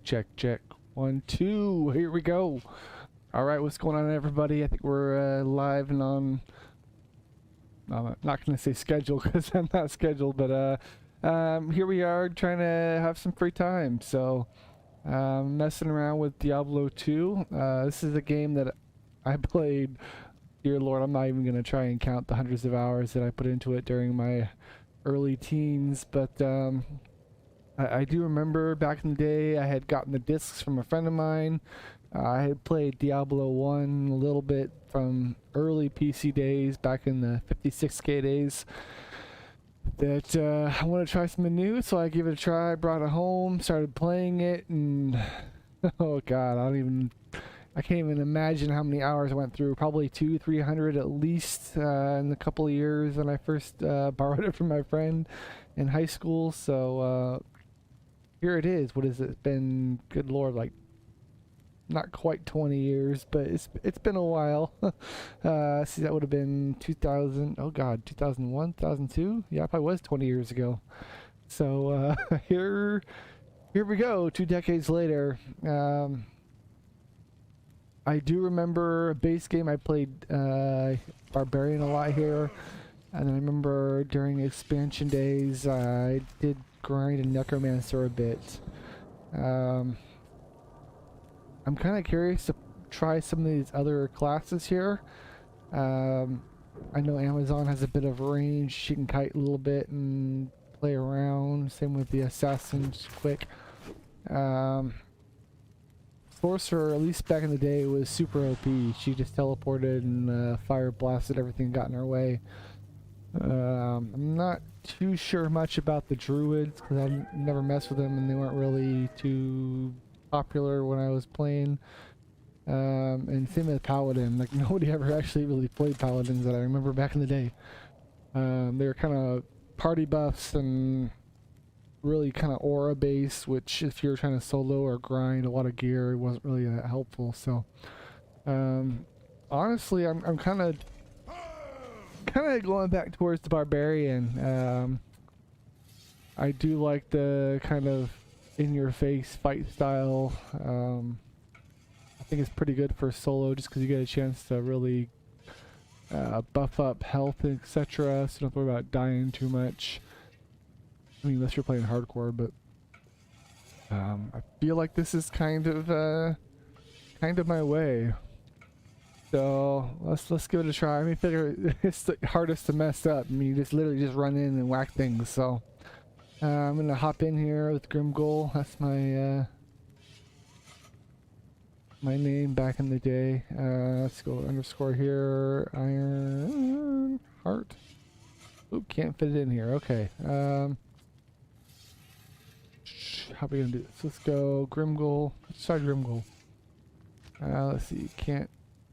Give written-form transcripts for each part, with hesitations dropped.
Check, check. 1, 2. Here we go. All right, what's going on, everybody? I think we're live and on. I'm not going to say schedule because I'm not scheduled, but here we are trying to have some free time. So, messing around with Diablo 2. This is a game that I played. Dear Lord, I'm not even going to try and count the hundreds of hours that I put into it during my early teens, but I do remember back in the day I had gotten the discs from a friend of mine. I had played Diablo 1 a little bit from early PC days, back in the 56K days, that I want to try something new, so I gave it a try, brought it home, started playing it, and oh god, I can't even imagine how many hours I went through. Probably 200-300 at least in the couple of years when I first borrowed it from my friend in high school. So here it is. What has it been? Good lord, like not quite 20 years, but it's been a while. See, that would have been 2000. Oh god, 2001, 2002. Yeah, it probably was 20 years ago. So here we go. 2 decades later. I do remember a base game. I played Barbarian a lot here, and I remember during expansion days I did grind a Necromancer a bit. I'm kind of curious to try some of these other classes here. I know Amazon has a bit of range. She can kite a little bit and play around. Same with the Assassin's Quick. Sorcerer, at least back in the day, was super OP. She just teleported and fire blasted everything that got in her way. I'm not too sure much about the druids because I never messed with them and they weren't really too popular when I was playing. And same with paladin. Like, nobody ever actually really played paladins that I remember back in the day. They were kind of party buffs and really kind of aura based, which if you're trying to solo or grind a lot of gear, it wasn't really that helpful. So honestly, I'm kind of going back towards the barbarian. I do like the kind of in your face fight style. I think it's pretty good for solo just because you get a chance to really buff up health, etc., so you don't have to worry about dying too much. I mean, unless you're playing hardcore, but I feel like this is kind of my way. So let's give it a try. I mean, figure it's the hardest to mess up. I mean, you just literally just run in and whack things. So I'm gonna hop in here with Grimgoal. That's my my name back in the day. Let's go underscore here. Iron Heart. Oop, can't fit it in here. Okay. How are we gonna do this? Let's go Grimgoal. Let's try Grimgoal. Let's see.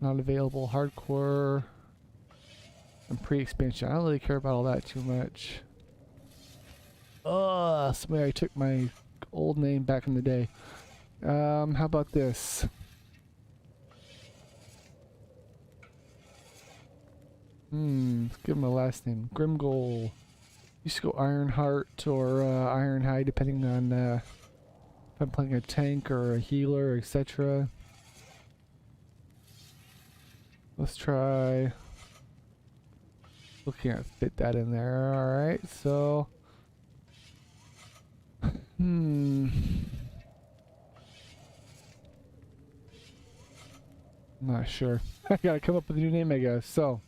Not available. Hardcore and pre-expansion. I don't really care about all that too much. Somebody I took my old name back in the day. How about this? Let's give him a last name. Grimgoal. Used to go Ironheart or Ironhide, depending on if I'm playing a tank or a healer, etc. Let's try. We can't fit that in there. All right, so not sure. I gotta come up with a new name, I guess. So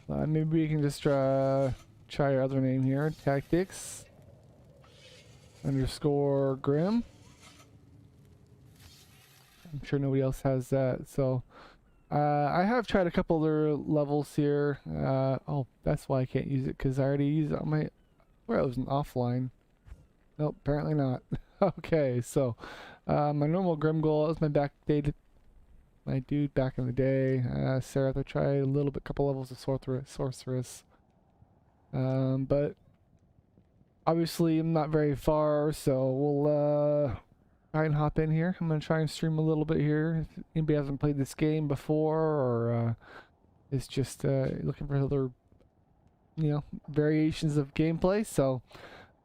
maybe we can just try our other name here, TactiX underscore Grim. I'm sure nobody else has that. So I have tried a couple other levels here. Oh, that's why I can't use it, because I already used it on my... Where I was offline. Nope, apparently not. Okay, so my normal Grimgoal, that was my dude back in the day. Sarah, I tried a little bit, couple levels of sorceress. But obviously I'm not very far, so we'll try and hop in here. I'm gonna try and stream a little bit here. If anybody hasn't played this game before, or is just looking for other, variations of gameplay, so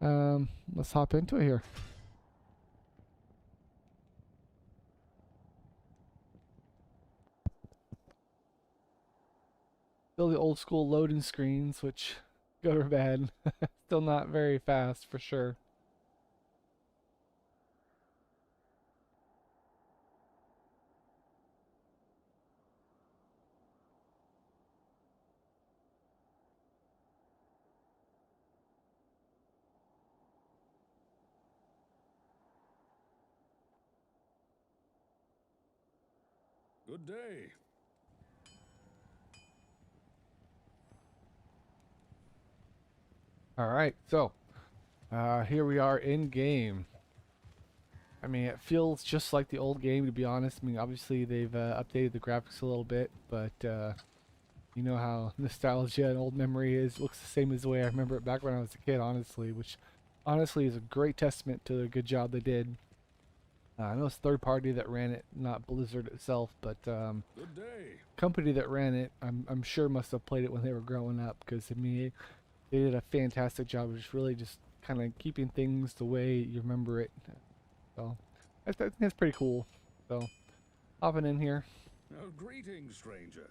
let's hop into it here. Still the old school loading screens, which good or bad. Still not very fast for sure. Good day. All right, so here we are in game. I mean, it feels just like the old game, to be honest. I mean, obviously they've updated the graphics a little bit, but you know how nostalgia and old memory is. It looks the same as the way I remember it back when I was a kid, honestly, which honestly is a great testament to the good job they did. I know it's third party that ran it, not Blizzard itself, but Good day. company that ran it, I'm sure must have played it when they were growing up, because I mean, they did a fantastic job of just really just kind of keeping things the way you remember it. So I think that's pretty cool. So hopping in here. Oh, greetings, stranger.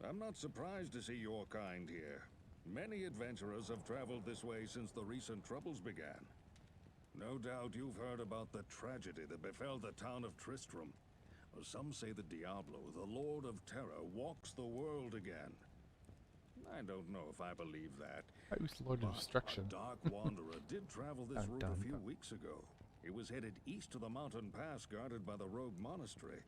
I'm not surprised to see your kind here. Many adventurers have traveled this way since the recent troubles began. No doubt you've heard about the tragedy that befell the town of Tristram. Some say that Diablo, the Lord of Terror, walks the world again. I don't know if I believe that. I was Lord of But a Destruction. dark wanderer did travel this route a few weeks ago. He was headed east to the mountain pass guarded by the rogue monastery.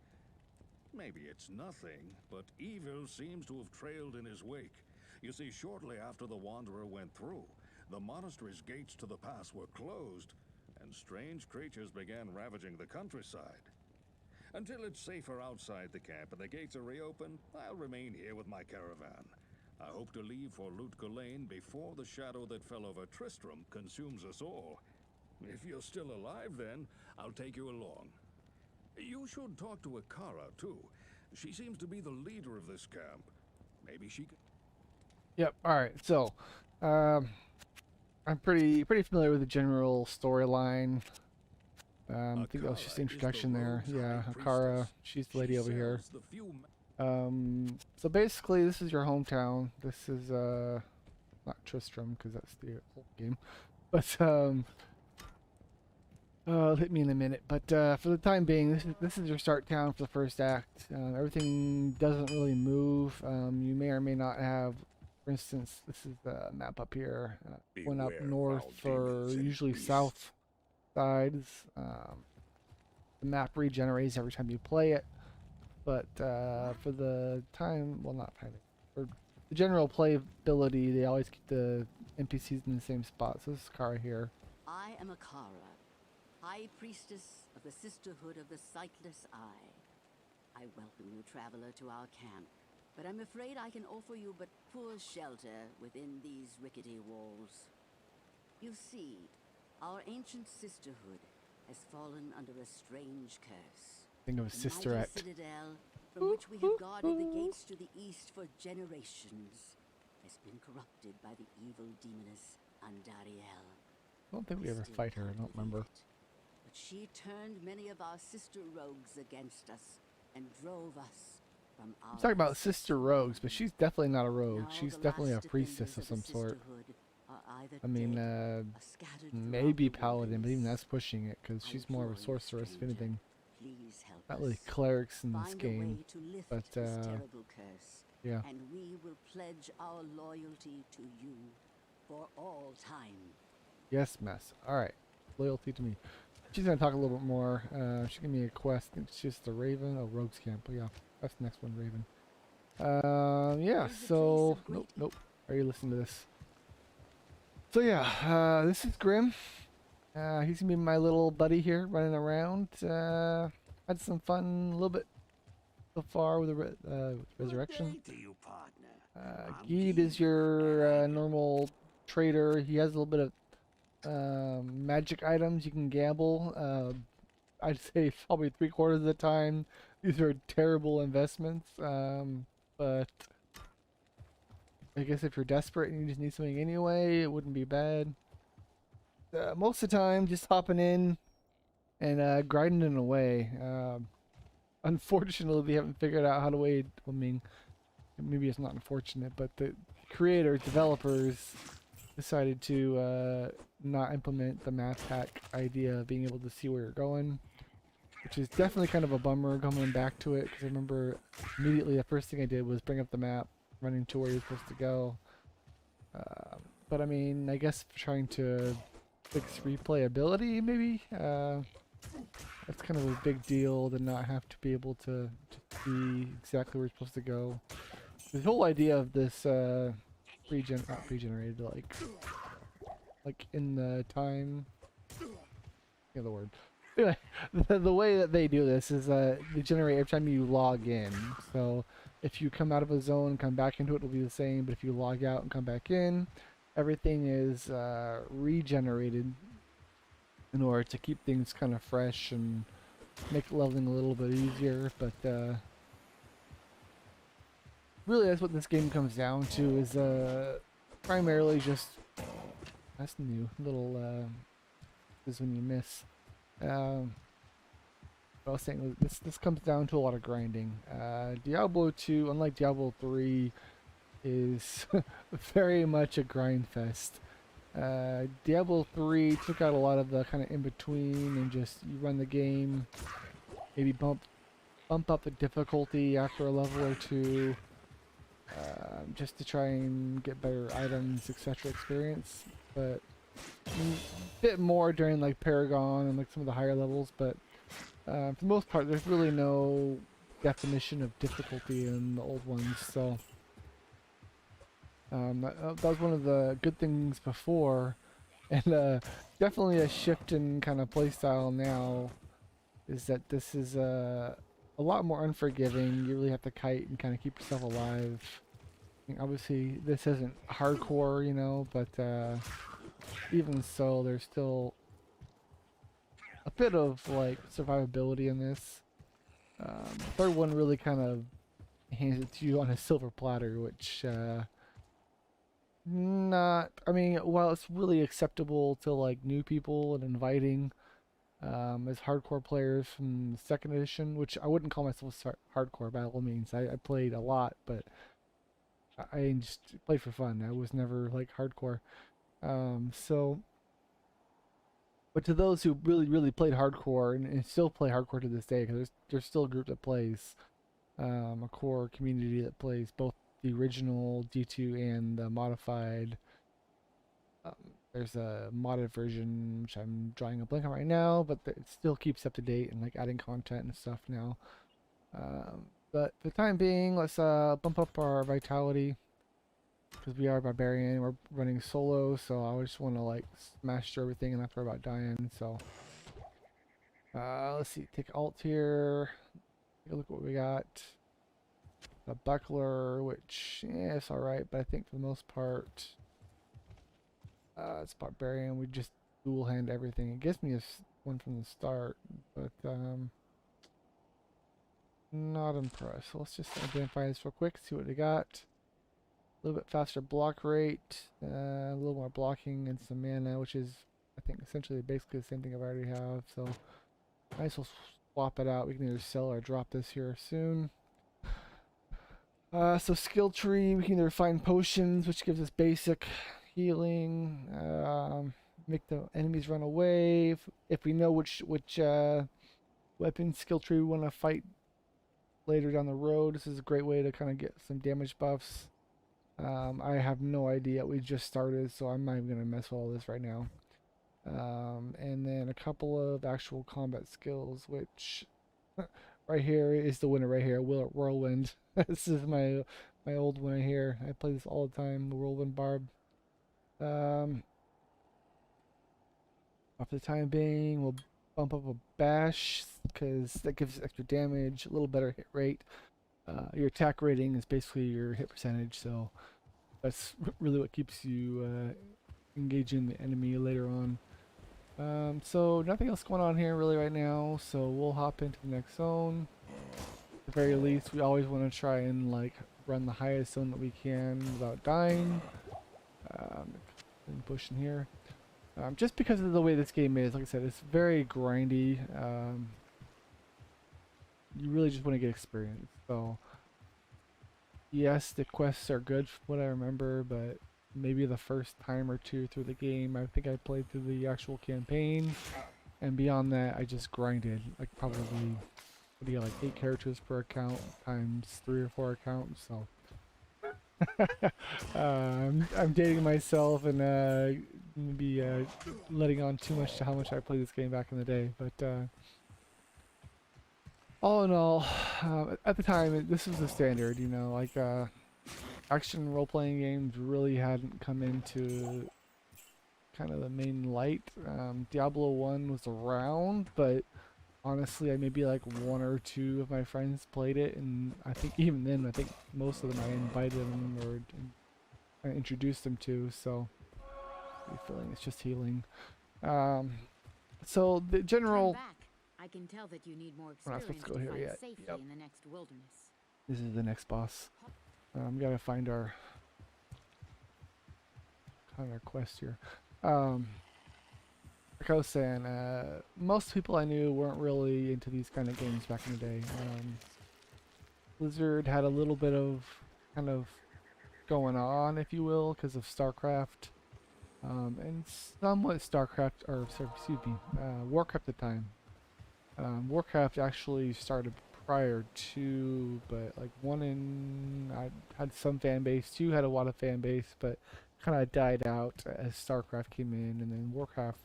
Maybe it's nothing, but evil seems to have trailed in his wake. You see, shortly after the wanderer went through, the monastery's gates to the pass were closed, and strange creatures began ravaging the countryside. Until it's safer outside the camp and the gates are reopened, I'll remain here with my caravan. I hope to leave for Lutko Lane before the shadow that fell over Tristram consumes us all. If you're still alive then, I'll take you along. You should talk to Akara, too. She seems to be the leader of this camp. Maybe she can... Yep. All right. So, um, I'm pretty familiar with the general storyline. I think that was just the introduction there. Yeah, Akara. She's the lady over here. So basically, this is your hometown. This is not Tristram because that's the old game, but hit me in a minute. But for the time being, this is your start town for the first act. Everything doesn't really move. You may or may not have, for instance, this is the map up here. Going up north or usually south sides. The map regenerates every time you play it. But for the time, well, not time, for the general playability, they always keep the NPCs in the same spot. So this is Kara here. I am Akara, High Priestess of the Sisterhood of the Sightless Eye. I welcome you, traveler, to our camp, but I'm afraid I can offer you but poor shelter within these rickety walls. You see, our ancient sisterhood has fallen under a strange curse. Think of a The sister mighty act. citadel, from which we have guarded the gates to the east for generations, has been corrupted by the evil demoness Andariel. I don't think we ever fight her. I don't remember. But she turned many of our sister rogues against us and drove us from our... I'm talking about sister rogues, but she's definitely not a rogue. Now She's the definitely a last priestess of defenders some sort. sisterhood are either I mean, dead or scattered throughout maybe the paladin, but even wilderness. that's pushing it because I she's more of a implore you, sorceress, if stranger, anything. please help Not really us. clerics in this Find a game, way to lift but this terrible curse, yeah. and we will pledge our loyalty to you for all time. Yes, mess. All right, loyalty to me. She's gonna talk a little bit more. She gave me a quest. I think it's just the Raven. Oh, Rogue's Camp. But yeah, that's the next one, Raven. Yeah. So nope. Are you listening to this? So yeah, this is Grim. He's gonna be my little buddy here, running around. Had some fun a little bit so far with the resurrection. Good day to you, partner. I'm Geed is your normal trader. He has a little bit of magic items you can gamble. I'd say probably 3/4 of the time these are terrible investments. But I guess if you're desperate and you just need something anyway, it wouldn't be bad. Most of the time, just hopping in and grinding away. Unfortunately, we haven't figured out how to wait. I mean, maybe it's not unfortunate, but the creators, developers decided to not implement the map hack idea of being able to see where you're going, which is definitely kind of a bummer coming back to it, because I remember immediately the first thing I did was bring up the map, running to where you're supposed to go. But I mean, I guess trying to fix replayability, maybe? That's kind of a big deal to not have to be able to see exactly where you're supposed to go. The whole idea of this not regenerated, like in the time, the other word. Anyway, the way that they do this is they generate every time you log in. So if you come out of a zone and come back into it, it'll be the same. But if you log out and come back in, everything is regenerated in order to keep things kind of fresh and make leveling a little bit easier. But really, that's what this game comes down to, is primarily just, that's new, little is when you miss. What I was saying was this comes down to a lot of grinding. Diablo 2, unlike Diablo 3, is very much a grind fest. Diablo 3 took out a lot of the kind of in between, and just you run the game, maybe bump up the difficulty after a level or two, just to try and get better items, etc. experience. But a bit more during like Paragon and like some of the higher levels. But for the most part, there's really no definition of difficulty in the old ones. So that was one of the good things before, and definitely a shift in kind of playstyle now, is that this is a lot more unforgiving. You really have to kite and kind of keep yourself alive. I mean, obviously, this isn't hardcore, you know, but even so, there's still a bit of like survivability in this. The third one really kind of hands it to you on a silver platter, which not, I mean, while it's really acceptable to like new people and inviting as hardcore players from the second edition, which I wouldn't call myself hardcore by all means. I played a lot, but I just played for fun. I was never like hardcore. So, but to those who really played hardcore and still play hardcore to this day, because there's still a group that plays, a core community that plays both the original D2 and the modified. There's a modded version, which I'm drawing a blank on right now, but it still keeps up to date and like adding content and stuff now. But for the time being, let's bump up our vitality, because we are barbarian. We're running solo, so I just want to like smash through everything and not worry about dying. So let's see, take alt here. Take a look at what we got. A buckler, which it's all right, but I think for the most part, it's barbarian. We just dual hand everything. It gives me one from the start, but not impressed. So let's just identify this real quick, see what we got. A little bit faster block rate, a little more blocking, and some mana, which is, I think, essentially basically the same thing I already have. So I guess we'll swap it out. We can either sell or drop this here soon. So skill tree, we can either find potions, which gives us basic healing, make the enemies run away. If we know which weapon skill tree we want to fight later down the road, this is a great way to kind of get some damage buffs. I have no idea. We just started, so I'm not even going to mess with all this right now. And then a couple of actual combat skills, which right here is the winner right here, Whirlwind. This is my old one right here. I play this all the time, the Whirlwind Barb. For the time being, we'll bump up a bash, because that gives extra damage, a little better hit rate. Your attack rating is basically your hit percentage, so that's really what keeps you engaging the enemy later on. So nothing else going on here really right now, so we'll hop into the next zone. At the very least, we always want to try and like run the highest zone that we can without dying. And pushing here. Just because of the way this game is, like I said, it's very grindy. You really just want to get experience. So yes, the quests are good from what I remember, but maybe the first time or two through the game, I think I played through the actual campaign, and beyond that, I just grinded. Like probably, what do you get, like 8 characters per account times 3 or 4 accounts, so. I'm dating myself and maybe letting on too much to how much I played this game back in the day, but all in all, at the time, this was the standard, you know, like action role-playing games really hadn't come into kind of the main light. Diablo 1 was around, but honestly, I maybe like 1 or 2 of my friends played it, and I think even then, I think most of them I invited them or I introduced them to, so I'm feeling it's just healing. So the general. I can tell that you need more We're not supposed experience to go to here fight yet. safely Yep. in the next wilderness. This is the next boss. Gotta find our quest here. Like I was saying, most people I knew weren't really into these kind of games back in the day. Blizzard had a little bit of kind of going on, if you will, because of StarCraft, and somewhat StarCraft, or sorry, excuse me, Warcraft at the time. Warcraft actually started prior to, but like I had some fan base, 2 had a lot of fan base, but kind of died out as StarCraft came in, and then Warcraft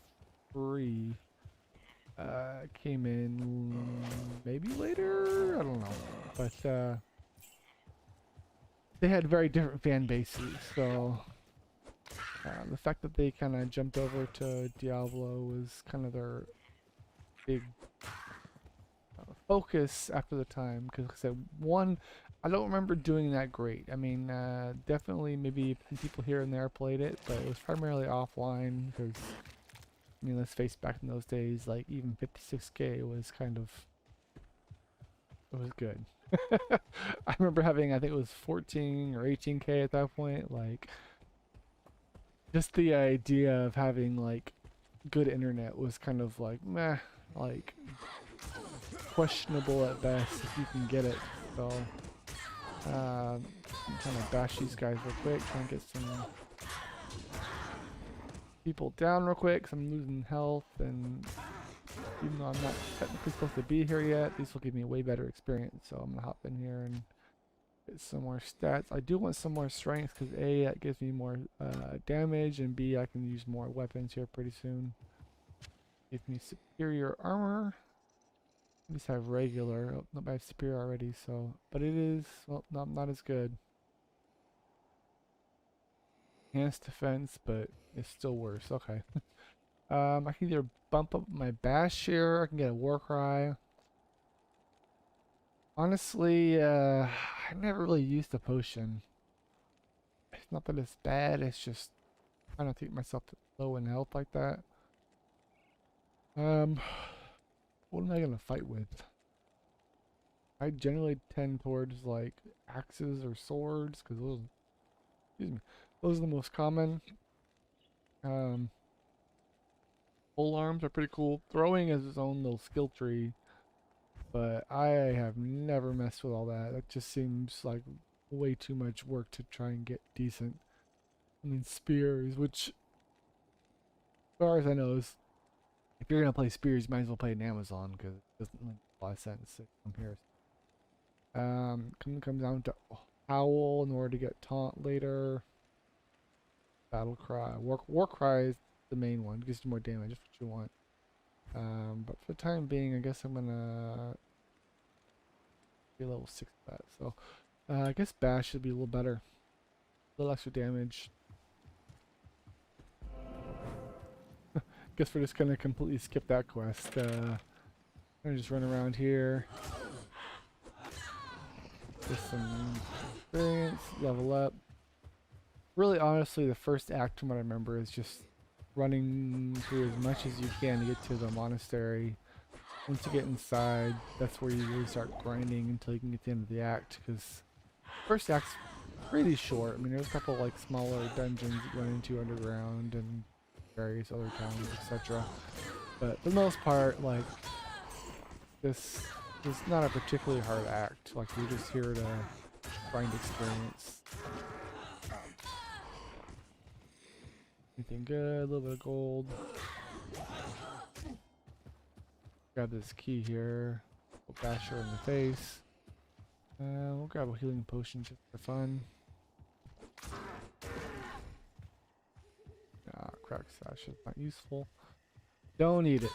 3 came in maybe later, I don't know, but they had very different fan bases, so the fact that they kind of jumped over to Diablo was kind of their big focus after the time, because like I said, 1, I don't remember doing that great. I mean, definitely maybe people here and there played it, but it was primarily offline because, I mean, let's face back in those days, like even 56K was kind of, it was good. I remember having, I think it was 14 or 18K at that point, like, just the idea of having like good internet was kind of like meh, like questionable at best if you can get it. So I'm trying to bash these guys real quick, trying to get some people down real quick because I'm losing health, and even though I'm not technically supposed to be here yet, these will give me a way better experience. So I'm gonna hop in here and get some more stats. I do want some more strength because A, that gives me more damage, and B, I can use more weapons here pretty soon. Give me superior armor. At least I have regular. Oh, no, I have superior already, so. But it is, well, not as good. Enhanced defense, but it's still worse. Okay. I can either bump up my bash here, I can get a war cry. Honestly, I never really used a potion. It's not that it's bad, it's just I don't think myself low in health like that. What am I gonna fight with? I generally tend towards like axes or swords because those, excuse me, those are the most common. Pole arms are pretty cool. Throwing is its own little skill tree, but I have never messed with all that. That just seems like way too much work to try and get decent. I mean, spears, which, as far as I know, is if you're gonna play spears, you might as well play an Amazon because it doesn't make a lot of sense in comparison. Comes down to howl in order to get taunt later. Battle cry, war cry is the main one. Gives you more damage. That's what you want. But for the time being, I guess I'm gonna be level 6 of that. So I guess bash should be a little better, a little extra damage. Guess we're just gonna completely skip that quest. I'm gonna just run around here. Get some experience, level up. Really, honestly, the first act, from what I remember, is just running through as much as you can to get to the monastery. Once you get inside, that's where you really start grinding until you can get to the end of the act, because first act's pretty short. I mean, there's a couple like smaller dungeons that you run into underground and various other towns, etc. But for the most part, like, this is not a particularly hard act. Like, you're just here to grind experience. Anything good? A little bit of gold. Grab this key here. We'll bash her in the face. We'll grab a healing potion just for fun. Ah, crack sash is not useful. Don't need it.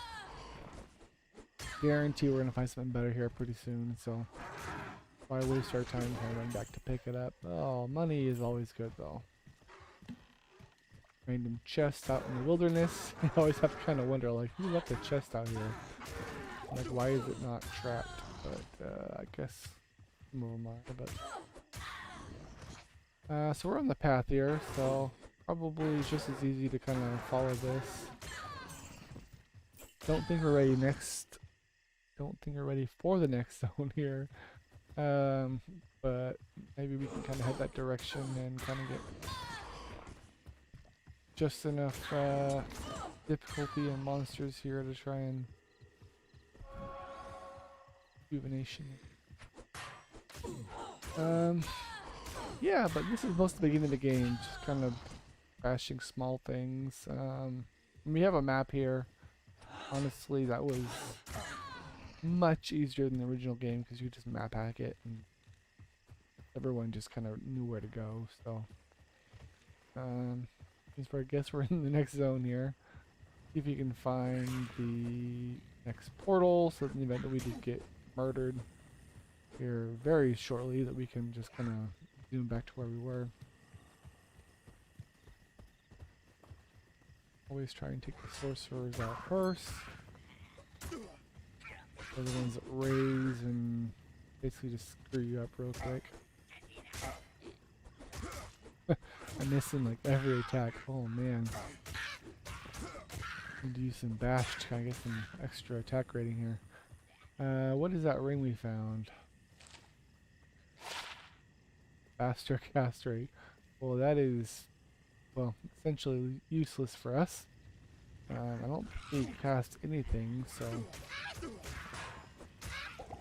Guarantee we're gonna find something better here pretty soon, so why waste our time kind of running back to pick it up? Oh, money is always good though. Random chests out in the wilderness. You always have to kind of wonder, like, who left the chest out here? Like, why is it not trapped? But I guess some of them are. But so we're on the path here, so probably it's just as easy to kind of follow this. Don't think we're ready next. Don't think we're ready for the next zone here. But maybe we can kind of head that direction and kind of get just enough difficulty and monsters here to try and rejuvenation. Yeah, but this is most of the beginning of the game, just kind of crashing small things. We have a map here. Honestly, that was much easier than the original game because you just map hack it and everyone just kind of knew where to go. So, I guess we're in the next zone here. See if you can find the next portal, so in the event that we do get murdered here very shortly, that we can just kind of zoom back to where we were. Always try and take the sorcerers out first. They're the ones that raise and basically just screw you up real quick. I'm missing like every attack. Oh man. Need to use some bash to kind of get some extra attack rating here. What is that ring we found? Faster cast rate. Well, that is, well, essentially useless for us. I don't think we cast anything, so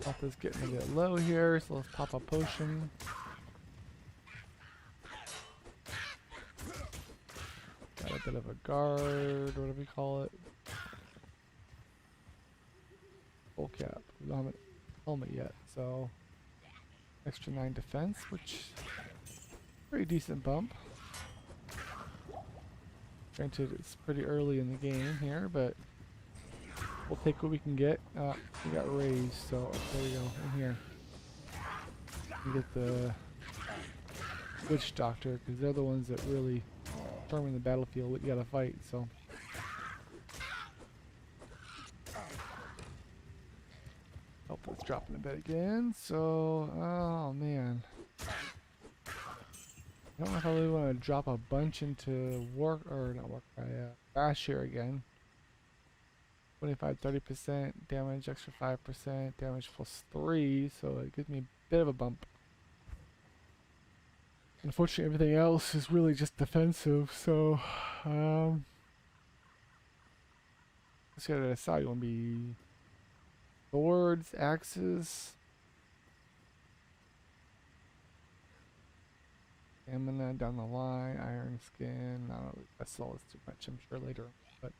health is getting a bit low here, so let's pop a potion. Got a bit of a guard, whatever you call it. Full cap. We don't have a helmet yet, so extra 9 defense, which pretty decent bump. Granted, it's pretty early in the game here, but we'll take what we can get. We got raised, so there we go. In here, we get the witch doctor because they're the ones that really determine the battlefield what you gotta fight. So hope it's dropping a bit again. So oh man, I don't know if I really want to drop a bunch into bash here again. 25, 30% damage, extra 5% damage plus 3, so it gives me a bit of a bump. Unfortunately, everything else is really just defensive, so let's get to decide. You want to be swords, axes, stamina down the line, iron skin. I don't know, that's all is too much, I'm sure later, but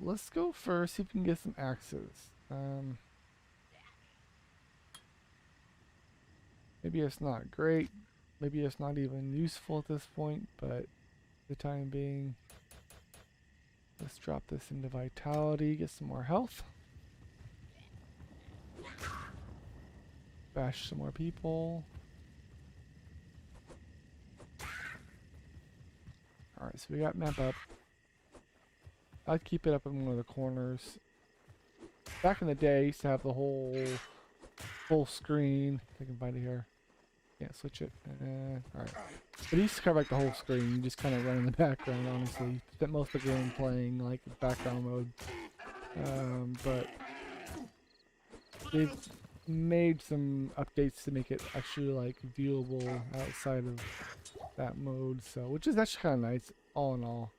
let's go first, see if we can get some axes. Maybe it's not great, maybe it's not even useful at this point, but for the time being, let's drop this into vitality, get some more health. Bash some more people. Alright, so we got map up. I'd keep it up in one of the corners. Back in the day, I used to have the whole full screen. I can find it here. Can't switch it. Alright. But it used to cover like the whole screen. You just kind of run in the background, honestly. Spent most of the game playing like background mode. But they've made some updates to make it actually like viewable outside of that mode. So, which is actually kind of nice, all in all.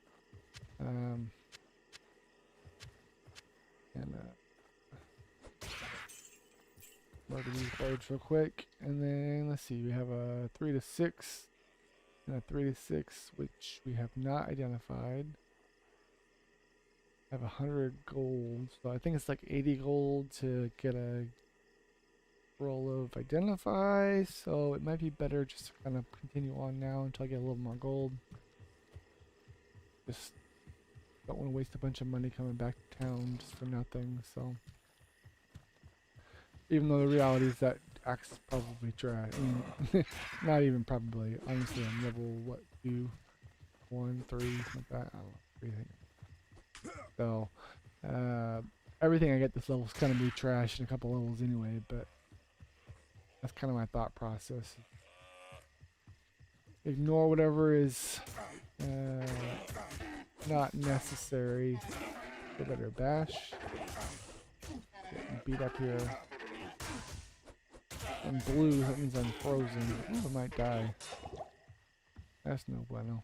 murder these birds real quick. And then, let's see, we have a 3 to 6 and a 3 to 6, which we have not identified. I have 100 gold, so I think it's like 80 gold to get a roll of identify, so it might be better just to kind of continue on now until I get a little more gold. Just don't want to waste a bunch of money coming back to town just for nothing, so. Even though the reality is that axe is probably dry. I mean, not even probably. Honestly, I'm level, what, 2, 1, 3, something like that. I don't know, 3 I think. So, everything I get this level is kind of be trash in a couple levels anyway, but that's kind of my thought process. Ignore whatever is not necessary. Go better bash. Getting beat up here. And blue, that means I'm frozen. Ooh, I might die. That's no bueno.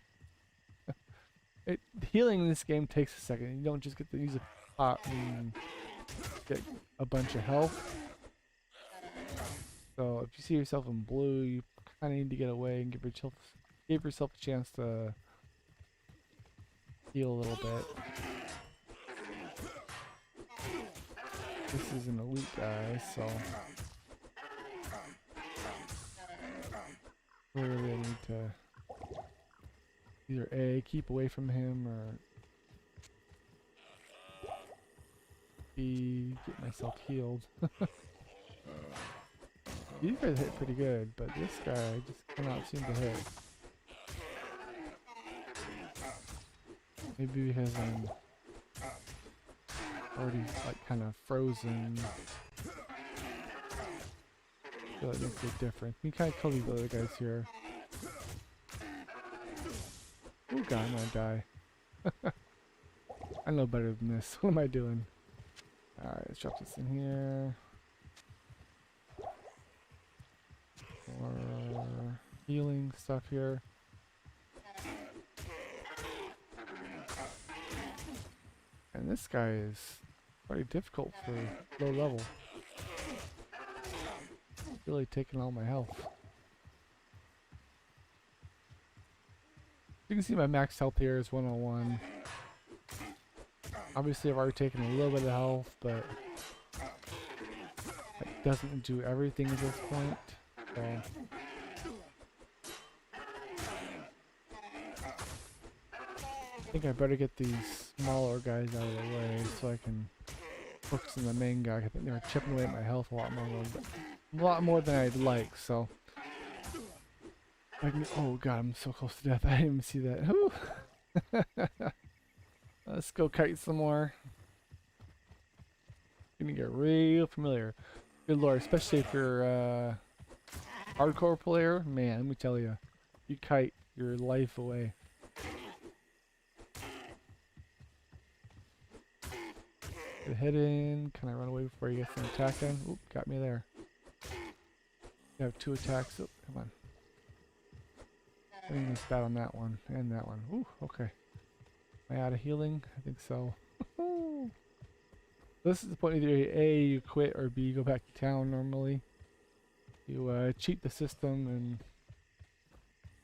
Healing in this game takes a second. You don't just get to use a pot and get a bunch of health. So if you see yourself in blue, you kind of need to get away and give yourself a chance to heal a little bit. This is an elite guy, so clearly I need to either A, keep away from him, or B, get myself healed. These guys hit pretty good, but this guy just cannot seem to hit. Maybe because I'm already like kind of frozen. I feel like it makes a difference. You can kind of kill these other guys here. Oh god, I'm gonna die. I know better than this. What am I doing? Alright, let's drop this in here. More healing stuff here. And this guy is pretty difficult for low level. Really taking all my health. You can see my max health here is 101. Obviously I've already taken a little bit of health, but it doesn't do everything at this point. So I think I better get these smaller guys out of the way so I can focus on the main guy. I think they're chipping away at my health a lot more than I'd like, so I can, oh god, I'm so close to death. I didn't even see that. Let's go kite some more. Gonna get real familiar. Good lord, especially if you're a hardcore player. Man, let me tell you, you kite your life away. Get head in. Can I run away before he gets an attack in? Oop, got me there. You have 2 attacks. Oh, come on. I think it's bad on that one and that one. Ooh, okay. Am I out of healing? I think so. This is the point either A, you quit, or B, you go back to town normally. You cheat the system and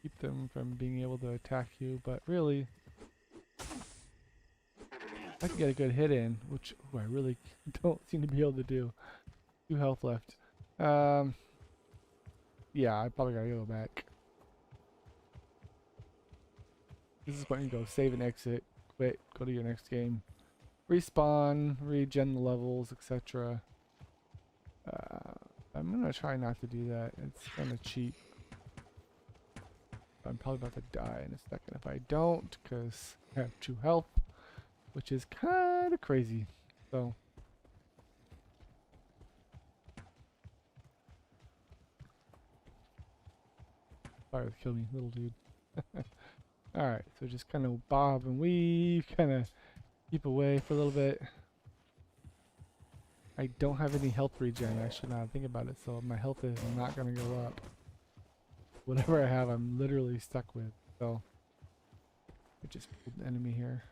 keep them from being able to attack you, but really, I can get a good hit in, which I really don't seem to be able to do. 2 health left. Yeah, I probably gotta go back. This is when you go save and exit, quit, go to your next game, respawn, regen the levels, etc. I'm gonna try not to do that. It's kind of cheap. I'm probably about to die in a second if I don't, because I have 2 health, which is kind of crazy. So sorry to kill me, little dude. Alright, so just kind of bob and weave, kind of keep away for a little bit. I don't have any health regen, actually, now I think about it, so my health is not going to go up. Whatever I have, I'm literally stuck with, so I just pulled the enemy here.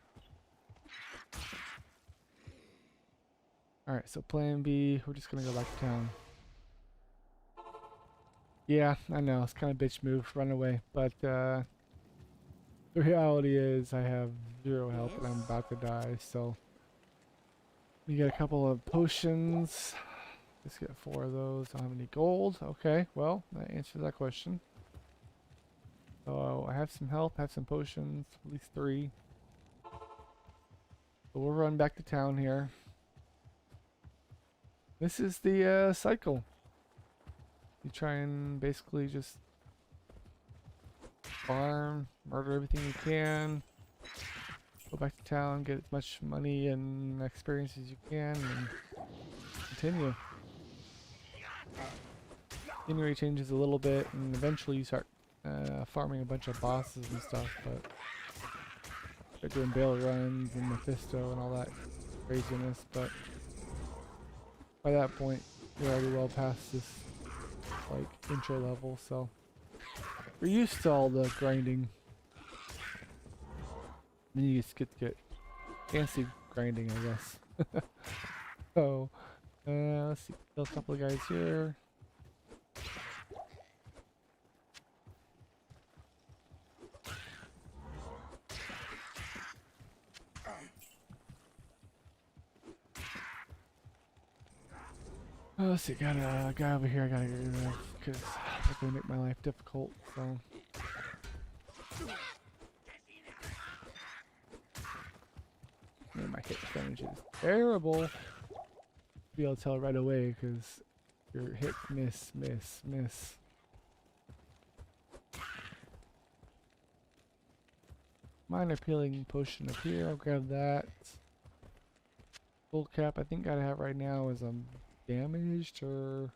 Alright, so plan B, we're just going to go back to town. Yeah, I know, it's kind of bitch move, run away. But the reality is I have 0 health and I'm about to die, so we get a couple of potions. Let's get 4 of those. I don't have any gold. Okay, well, that answers that question. So I have some health, I have some potions, at least 3. So we'll run back to town here. This is the cycle. You try and basically just farm, murder everything you can, go back to town, get as much money and experience as you can, and continue. Scenery changes a little bit, and eventually you start farming a bunch of bosses and stuff, but start doing bail runs and Mephisto and all that craziness, but by that point you're already well past this like intro level, so we're used to all the grinding. Then you just get to get fancy grinding, I guess. So let's see, kill a couple of guys here. Let's see, got a guy over here I gotta get rid of because that's gonna make my life difficult, so. Man, my hit percentage is terrible. Be able to tell right away because your hit miss. Minor peeling potion up here, I'll grab that. Full cap I think I have right now is damaged, or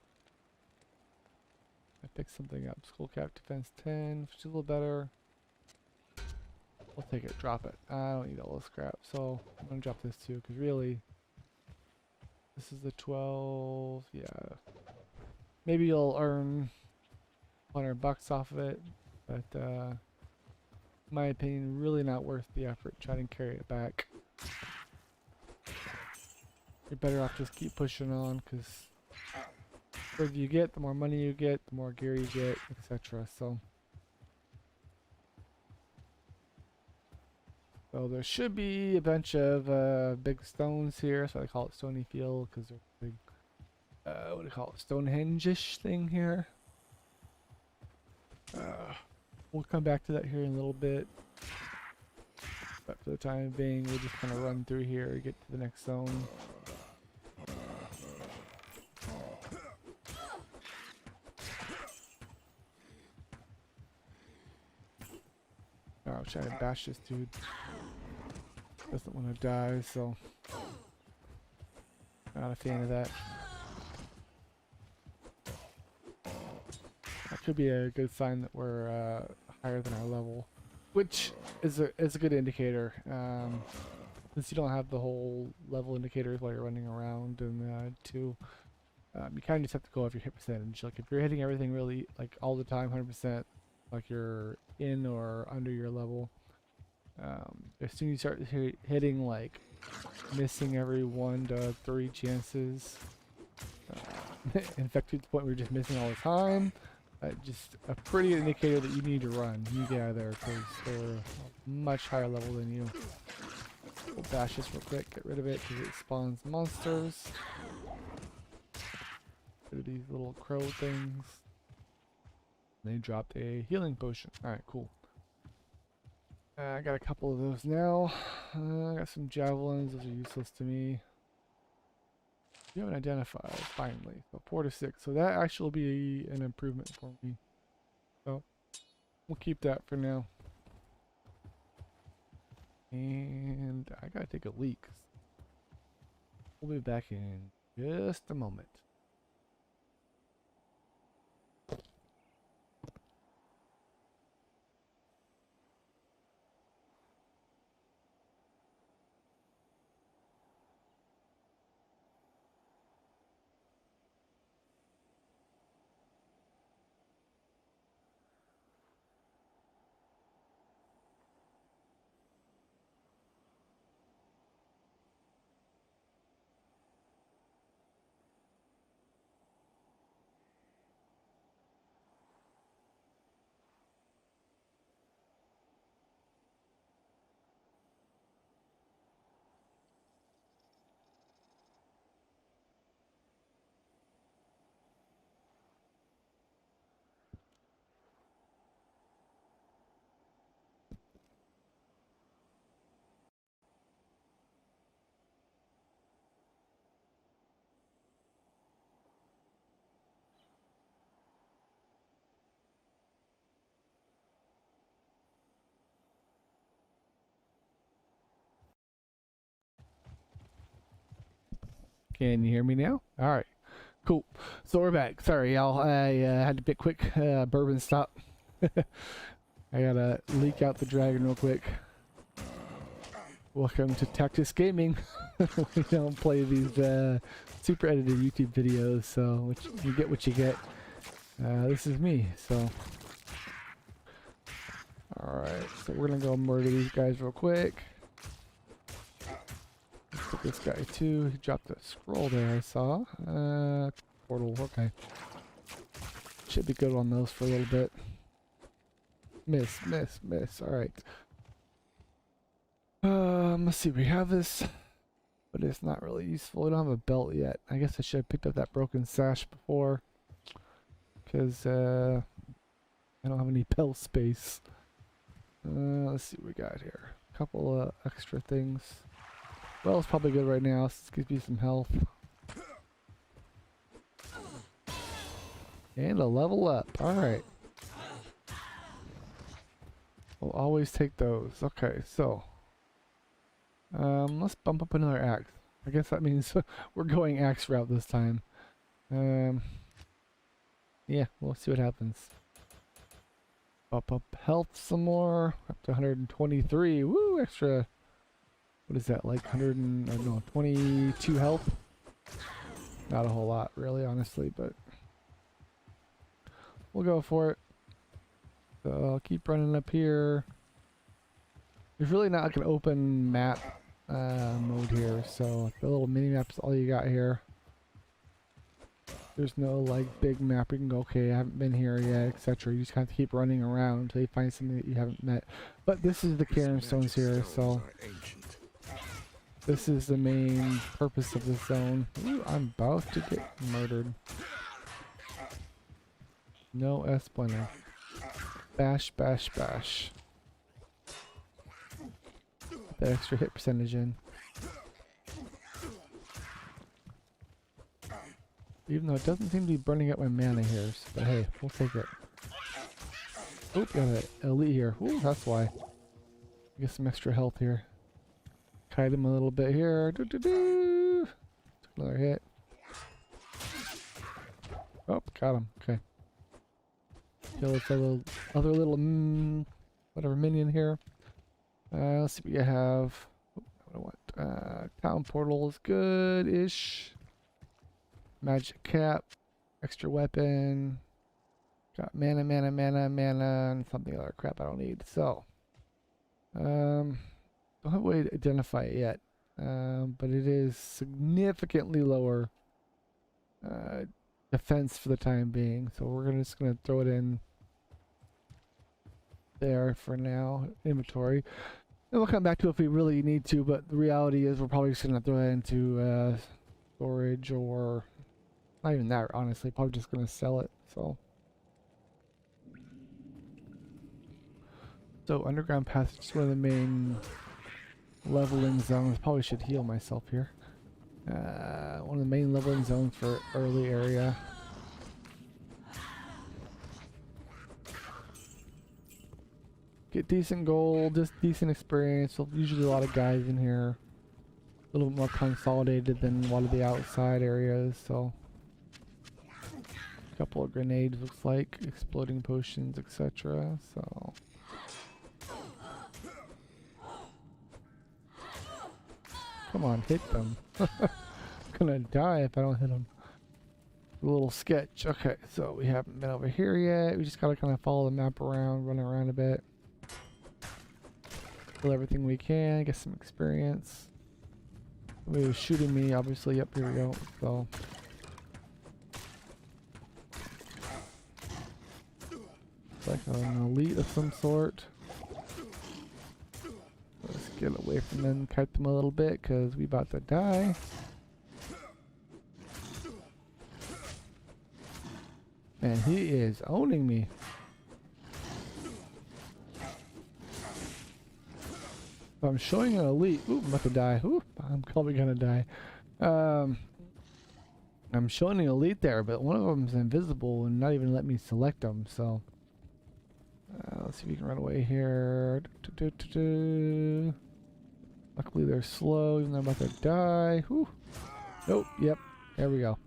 I picked something up. Skull cap defense 10, which is a little better. I'll take it, drop it. I don't need all this crap, so I'm gonna drop this too, because really, this is the 12, yeah. Maybe you'll earn $100 off of it, but in my opinion, really not worth the effort trying to carry it back. You're better off just keep pushing on, because the further you get, the more money you get, the more gear you get, etc. So there should be a bunch of big stones here, so I call it Stony Field, because they're big, what do you call it, Stonehenge-ish thing here. We'll come back to that here in a little bit, but for the time being, we'll just kind of run through here, get to the next zone. I'll try to bash this dude. Doesn't want to die, so not a fan of that. That could be a good sign that we're higher than our level, which is a good indicator. Since you don't have the whole level indicators while you're running around, and you kind of just have to go off your hit percentage. Like if you're hitting everything really like all the time, 100%, like you're in or under your level. As soon as you start hitting like missing every 1 to 3 chances, in fact to the point where you're just missing all the time, just a pretty good indicator that you need to run. You get out of there because they're a much higher level than you. We'll bash this real quick, get rid of it because it spawns monsters. Get rid of these little crow things. They dropped a healing potion. Alright, cool. I got a couple of those now. I got some javelins. Those are useless to me. You haven't identified, finally. So 4 to 6. So that actually will be an improvement for me. So we'll keep that for now. And I gotta take a leak. We'll be back in just a moment. Can you hear me now? All right, cool. So we're back. Sorry, y'all. I had to be quick. Bourbon stop. I gotta leak out the dragon real quick. Welcome to TactiX Gaming. We don't play these super edited YouTube videos, so you get what you get. This is me. So, all right. So we're gonna go murder these guys real quick. Let's get this guy too. He dropped a scroll there, I saw. Portal, okay. Should be good on those for a little bit. Miss. Alright. Let's see, we have this, but it's not really useful. We don't have a belt yet. I guess I should have picked up that broken sash before. Because, I don't have any belt space. Let's see what we got here. A couple of extra things. Well, it's probably good right now. This gives me some health. And a level up. Alright. We'll always take those. Okay, so. Let's bump up another axe. I guess that means we're going axe route this time. Yeah, we'll see what happens. Bump up health some more. Up to 123. Woo, extra. What is that, like 22 health? Not a whole lot, really, honestly, but we'll go for it. So I'll keep running up here. There's really not like an open map mode here, so the little mini map's all you got here. There's no like big map you can go, okay, I haven't been here yet, etc. You just have to keep running around until you find something that you haven't met. But this is the cairn stones here, so this is the main purpose of this zone. Ooh, I'm about to get murdered. No es bueno. Bash. That extra hit percentage in. Even though it doesn't seem to be burning up my mana here, but hey, we'll take it. Oop, got an elite here. Ooh, that's why. Get some extra health here. Kite him a little bit here. Took another hit. Oh, got him. Okay. Kill this other little whatever minion here. Let's see what we have. What I want. Town portal is good-ish. Magic cap. Extra weapon. Got mana, and something other crap I don't need. So, don't have a way to identify it yet. But it is significantly lower defense for the time being. So we're just gonna throw it in there for now. Inventory. And we'll come back to it if we really need to, but the reality is we're probably just gonna throw that into storage, or not even that, honestly. Probably just gonna sell it. So underground passage is one of the main leveling zones. Probably should heal myself here. One of the main leveling zones for early area. Get decent gold, just decent experience. So usually a lot of guys in here. A little bit more consolidated than a lot of the outside areas. So a couple of grenades looks like, exploding potions, etc. So come on, hit them. I'm gonna die if I don't hit them. A little sketch. Okay, so we haven't been over here yet. We just gotta kind of follow the map around, run around a bit. Kill everything we can, get some experience. Somebody was shooting me, obviously. Yep, here we go. So it's like an elite of some sort. Let's get away from them, kite them a little bit, because we about to die. And he is owning me. If I'm showing an elite, ooh, I'm about to die. Ooh, I'm probably gonna die. I'm showing an elite there, but one of them is invisible and not even let me select them. So let's see if we can run away here. Luckily they're slow, even though I'm about to die. Whew. Nope. Yep. There we go.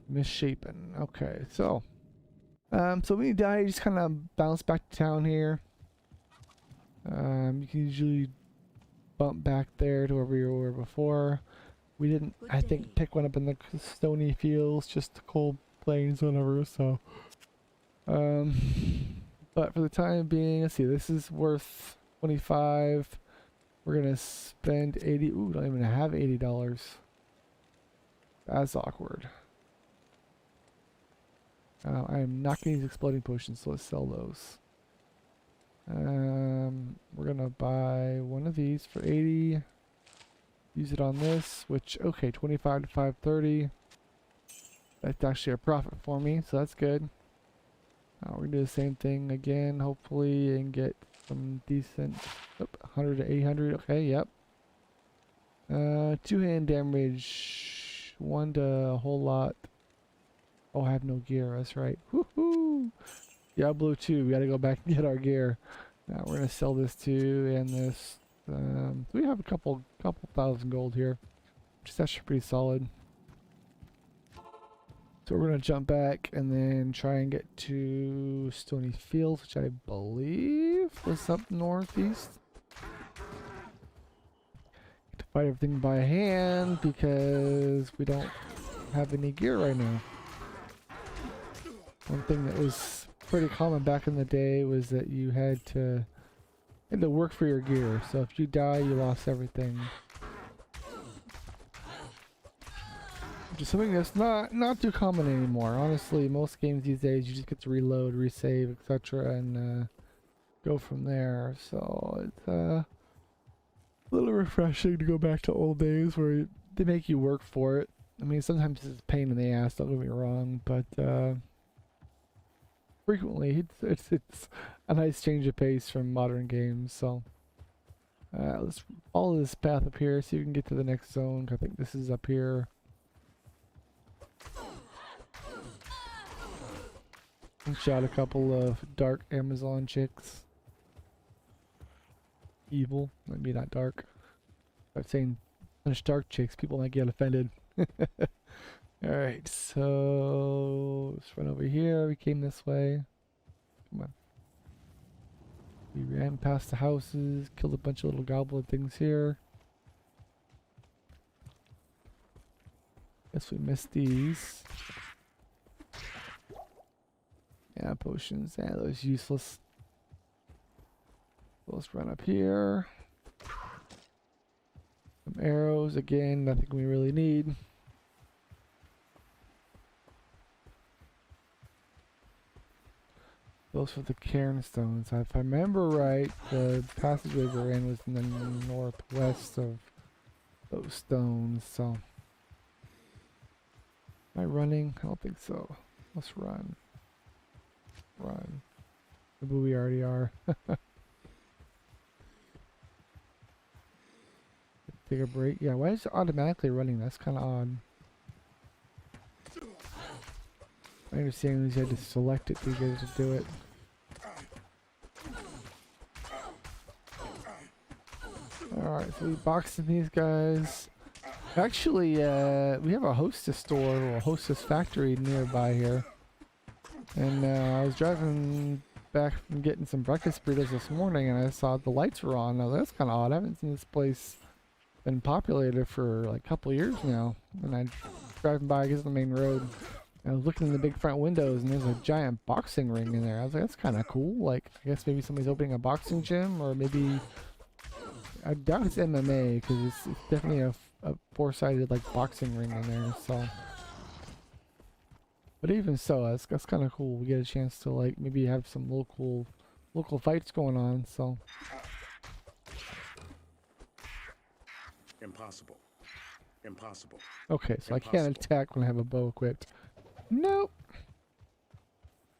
Misshapen. Okay. So when you die, you just kind of bounce back to town here. You can usually bump back there to wherever you were before. We didn't, I think, pick one up in the stony fields, just the cold plains, whatever. So, but for the time being, let's see. This is worth 25. We're gonna spend 80. Ooh, don't even have $80. That's awkward. I am not gonna use exploding potions, so let's sell those. We're gonna buy one of these for 80. Use it on this, which, okay, 25 to 530. That's actually a profit for me, so that's good. We're gonna do the same thing again, hopefully, and get some decent. 100 to 800. Okay, yep. 2-hand damage, 1 to a whole lot. Oh, I have no gear. That's right. Woohoo! Diablo 2. We gotta go back and get our gear. Now we're gonna sell this too, and this. We have a couple thousand gold here, which is actually pretty solid. So we're gonna jump back and then try and get to Stony Fields, which I believe was up northeast. To fight everything by hand because we don't have any gear right now. One thing that was pretty common back in the day was that you had to work for your gear. So if you die, you lost everything. Which is something that's not too common anymore. Honestly, most games these days you just get to reload, resave, etc., and go from there. So it's a little refreshing to go back to old days where they make you work for it. I mean, sometimes it's a pain in the ass. Don't get me wrong, but frequently it's a nice change of pace from modern games. So let's follow this path up here so you can get to the next zone. I think this is up here. And shot a couple of dark Amazon chicks. Evil, maybe not dark. If I'm saying punch dark chicks, people might get offended. Alright, so let's run over here. We came this way. Come on. We ran past the houses, killed a bunch of little goblin things here. Guess we missed these. Yeah, potions. Yeah, those useless. Let's run up here. Some arrows. Again, nothing we really need. Those for the cairn stones. If I remember right, the passageway we're in was in the northwest of those stones, so. Am I running? I don't think so. Let's run. Run. Maybe we already are. Take a break. Yeah, why is it automatically running? That's kind of odd. I understand you had to select it to get it to do it. Alright, so we boxed these guys. Actually, we have a hostess store or a hostess factory nearby here. And I was driving back from getting some breakfast burritos this morning and I saw the lights were on. Now that's kind of odd. I haven't seen this place been populated for like a couple years now. And I driving by, I guess, the main road. I was looking in the big front windows and there's a giant boxing ring in there. I was like, that's kind of cool. Like, I guess maybe somebody's opening a boxing gym, or maybe, I doubt it's MMA because it's definitely a four-sided like boxing ring in there. So, but even so, that's kind of cool. We get a chance to like maybe have some local fights going on. So, Impossible. Impossible. okay, so Impossible. I can't attack when I have a bow equipped. Nope.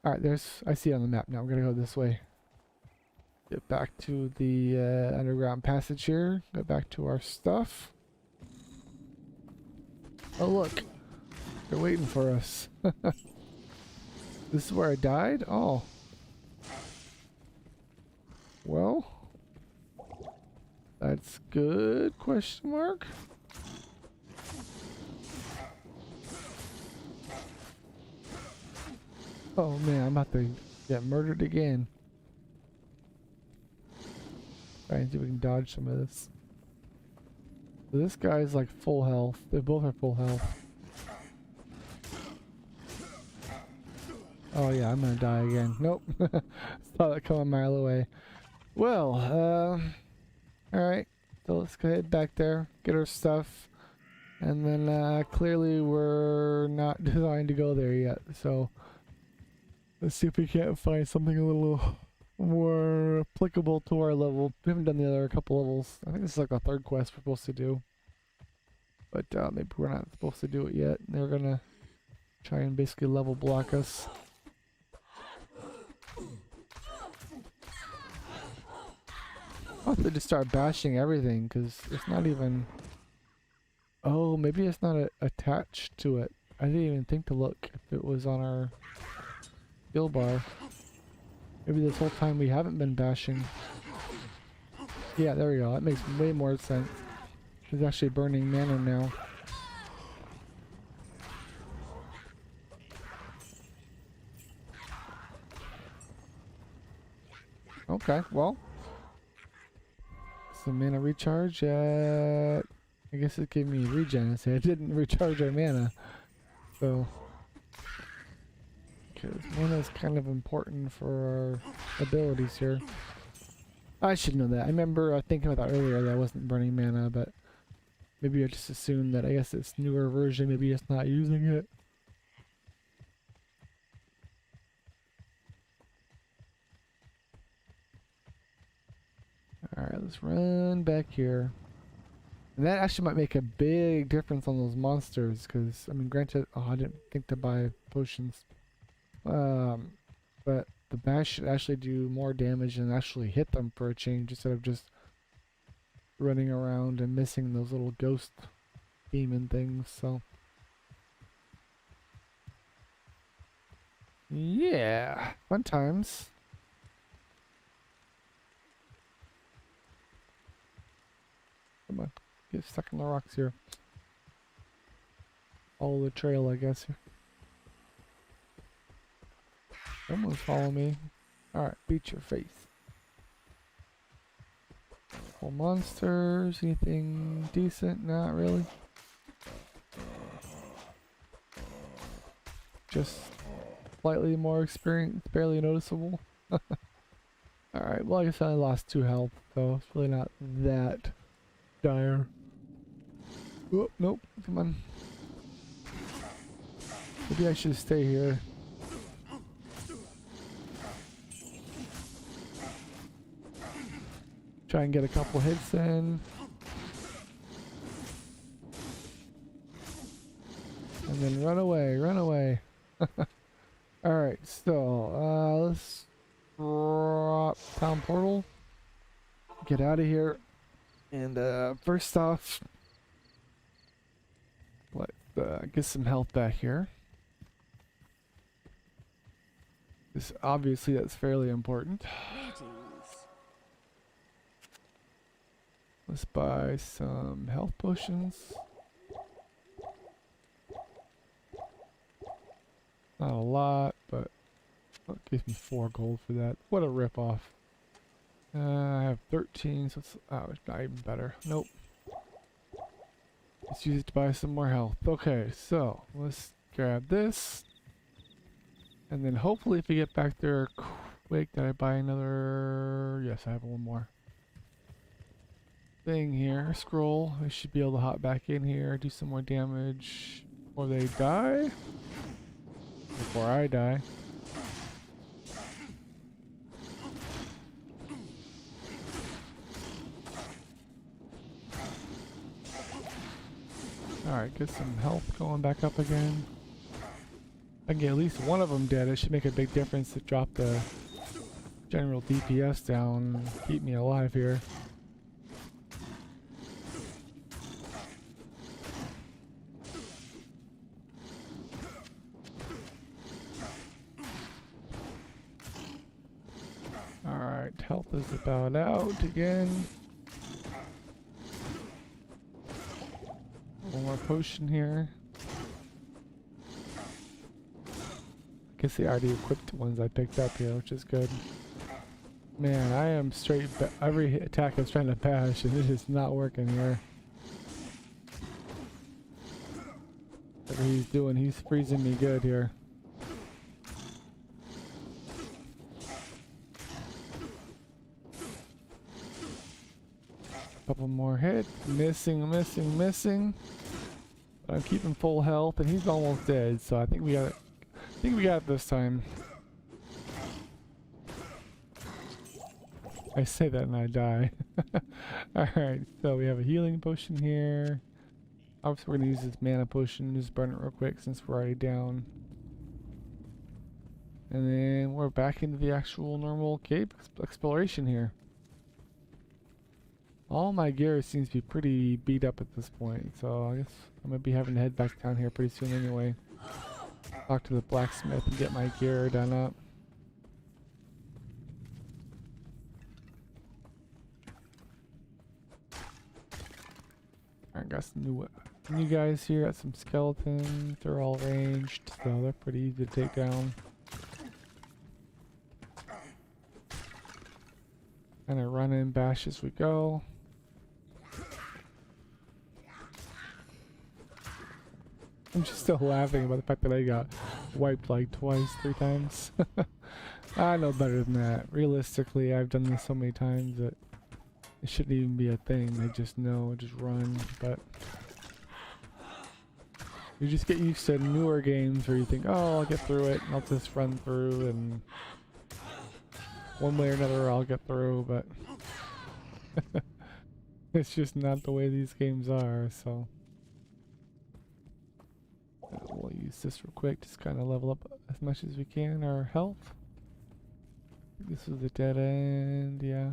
All right, I see it on the map now. We're gonna go this way. Get back to the underground passage here. Go back to our stuff. Oh look, they're waiting for us. This is where I died? Oh. Well, that's good, question mark. Oh man, I'm about to get murdered again. Try and see if we can dodge some of this. So this guy's like full health. They both are full health. Oh yeah, I'm gonna die again. Nope. Saw that coming a mile away. Well, alright. So let's go ahead back there, get our stuff. And then clearly we're not designed to go there yet. So let's see if we can't find something a little more applicable to our level. We haven't done the other couple levels. I think this is like a third quest we're supposed to do. But maybe we're not supposed to do it yet. They're gonna try and basically level block us. I'll have to just start bashing everything because it's not even... Oh, maybe it's not attached to it. I didn't even think to look if it was on our skill bar. Maybe this whole time we haven't been bashing. Yeah, there we go. That makes way more sense. It's actually burning mana now. Okay, well. Some mana recharge. I guess it gave me regen. So it didn't recharge our mana. So. Because mana is kind of important for our abilities here. I should know that. I remember thinking about that earlier that I wasn't burning mana, but maybe I just assumed that I guess it's newer version, maybe it's not using it. Alright, let's run back here. And that actually might make a big difference on those monsters, because, I mean, granted, I didn't think to buy potions. But the bash should actually do more damage and actually hit them for a change instead of just running around and missing those little ghost demon things, so. Yeah, fun times. Come on, get stuck in the rocks here. Follow the trail, I guess. Someone's following me. Alright, beat your face. Full monsters, anything decent? Not really. Just slightly more experience, barely noticeable. Alright, well I guess I only lost 2 health, so it's really not that dire. Oh, nope, come on. Maybe I should stay here. Try and get a couple hits in. And then run away, run away. Alright, so let's drop town portal. Get out of here. And first off, let's get some health back here. This obviously that's fairly important. Let's buy some health potions. Not a lot, but it gives me 4 gold for that. What a ripoff. I have 13, so it's, oh, it's not even better. Nope. Let's use it to buy some more health. Okay, so let's grab this. And then hopefully if we get back there quick, did I buy another? Yes, I have one more thing here. Scroll. I should be able to hop back in here, do some more damage before they die. Before I die. Alright, get some health going back up again. I can get at least one of them dead. It should make a big difference to drop the general DPS down and keep me alive here. Alright, health is about out again. One more potion here. guess the already equipped ones I picked up here, which is good. Man, I am straight. Every attack I was trying to bash, and it is not working here. Whatever he's doing, he's freezing me good here. Couple more hits. Missing, missing, missing. But I'm keeping full health, and he's almost dead. So I think we got it. I think we got it this time. I say that and I die. Alright, so we have a healing potion here. Obviously we're going to use this mana potion, just burn it real quick since we're already down. And then we're back into the actual normal cave exploration here. All my gear seems to be pretty beat up at this point, so I guess I'm going to be having to head back down here pretty soon anyway. Talk to the blacksmith and get my gear done up. Alright, got some new guys here. Got some skeletons. They're all ranged, so they're pretty easy to take down. Kind of run and bash as we go. I'm just still laughing about the fact that I got wiped like twice, 3 times. I know better than that. Realistically, I've done this so many times that it shouldn't even be a thing. I just know, just run. But you just get used to newer games where you think, oh, I'll get through it. I'll just run through, and one way or another I'll get through. But it's just not the way these games are, so. We'll use this real quick, just kind of level up as much as we can our health. This is a dead end, yeah.